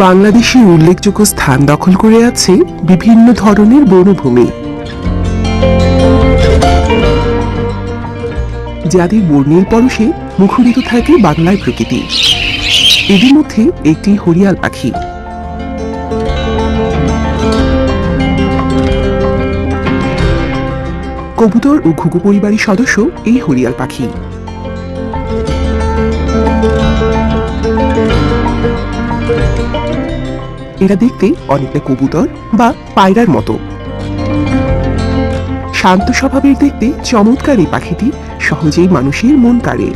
বাংলাদেশের উল্লেখযোগ্য স্থান দখল করে আছে বিভিন্ন ধরনের বনভূমি, যাদের বর্ণের পরশে মুখরিত থাকে বাংলার প্রকৃতি। এদের মধ্যে একটি হরিয়াল পাখি। কবুতর ও ঘুঘু পরিবারের সদস্য এই হরিয়াল পাখি। এরা দেখতে অনেকটা কবুতর বা পায়রার মতো। শান্ত স্বভাবের দেখতে চমৎকার এই পাখিটি সহজেই মানুষের মন কাড়ে।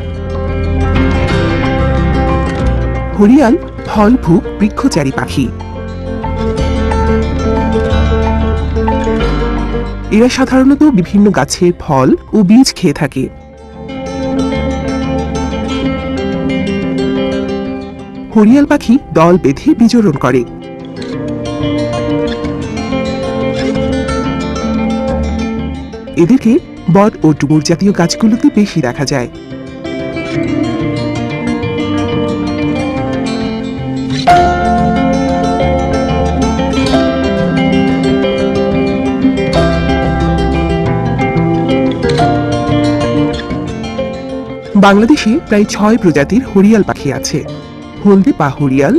হরিয়াল ফলভুক বৃক্ষচারী পাখি। এরা সাধারণত বিভিন্ন গাছের ফল ও বীজ খেয়ে থাকে। হরিয়াল পাখি দল বেঁধে বিচরণ করে। এদেরকে বট ও ডুমুর জাতীয় গাছগুলোতে বেশি দেখা যায়। বাংলাদেশে প্রায় 6 প্রজাতির হরিয়াল পাখি আছে। হলদে পা হরিয়াল,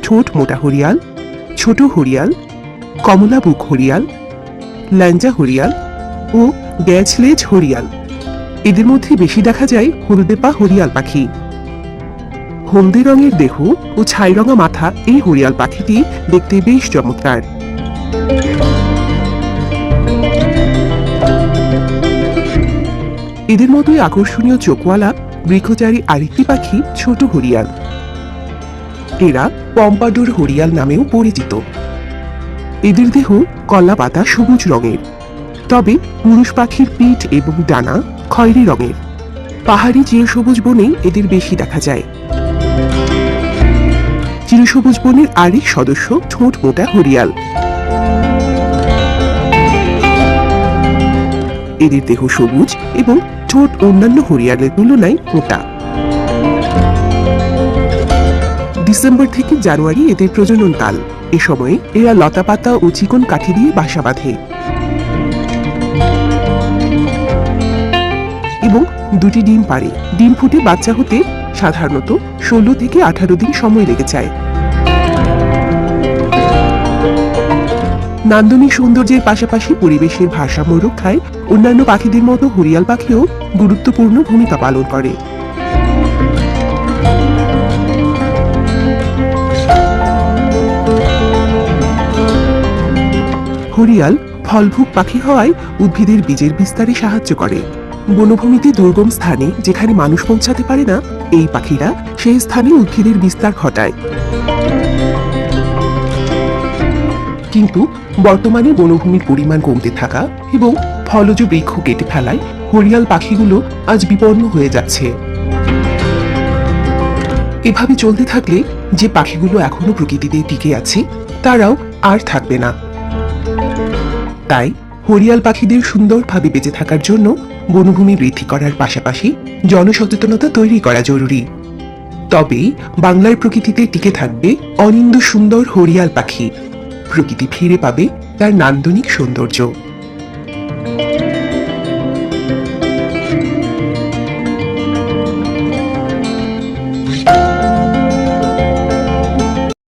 ঠোঁট মোটা হরিয়াল, ছোট হরিয়াল, কমলা বুক হরিয়াল, ল্যাঞ্জা হরিয়াল ও গ্যাজলেজ হরিয়াল। এদের মধ্যে বেশি দেখা যায় হলদে পা হরিয়াল পাখি। হলদে রঙের দেহ ও ছাই রঙা মাথা এই হরিয়াল পাখিটি দেখতে বেশ চমৎকার। এদের মতোই আকর্ষণীয় চোখওয়ালা বৃক্ষচারী আরেকটি পাখি ছোট হরিয়াল। এরা পম্পাডোর হরিয়াল নামেও পরিচিত। এদের দেহ কলা পাতা সবুজ রঙের, তবে পুরুষ পাখির পিঠ এবং ডানা খয়েরি রঙের। পাহাড়ি চিরসবুজ বনে এদের বেশি দেখা যায়। চিরসবুজ বনের আরেক সদস্য ঠোঁট মোটা হরিয়াল। এদের দেহ সবুজ এবং ঠোঁট অন্যান্য হরিয়ালের তুলনায় মোটা। ডিসেম্বর থেকে জানুয়ারি এদের প্রজনন কাল। এ সময়ে এরা লতা পাতা ও চিকন কাঠি দিয়ে বাসা বাঁধে এবং দুটি ডিম পাড়ে। ডিম ফুটে বাচ্চা হতে সাধারণত 16 থেকে 18 দিন সময় লেগে যায়। নান্দনিক সৌন্দর্যের পাশাপাশি পরিবেশের ভারসাম্য রক্ষায় অন্যান্য পাখিদের মতো হরিয়াল পাখিও গুরুত্বপূর্ণ ভূমিকা পালন করে। হরিয়াল ফলভুক পাখি হওয়ায় উদ্ভিদের বীজের বিস্তারে সাহায্য করে। বনভূমিতে দুর্গম স্থানে যেখানে মানুষ পৌঁছাতে পারে না, এই পাখিরা সেই স্থানে উদ্ভিদের বিস্তার ঘটায়। কিন্তু বর্তমানে বনভূমির পরিমাণ কমতে থাকা এবং ফলজ বৃক্ষ কেটে ফেলায় হরিয়াল পাখিগুলো আজ বিপন্ন হয়ে যাচ্ছে। এভাবে চলতে থাকলে যে পাখিগুলো এখনো প্রকৃতিতে টিকে আছে তারাও আর থাকবে না। তাই হরিয়াল পাখিদের সুন্দরভাবে বেঁচে থাকার জন্য বনভূমি বৃদ্ধি করার পাশাপাশি জনসচেতনতা তৈরি করা জরুরি। তবেই বাংলার প্রকৃতিতে টিকে থাকবে অনিন্দ্য সুন্দর হরিয়াল পাখি। প্রকৃতি ফিরে পাবে তার নান্দনিক সৌন্দর্য।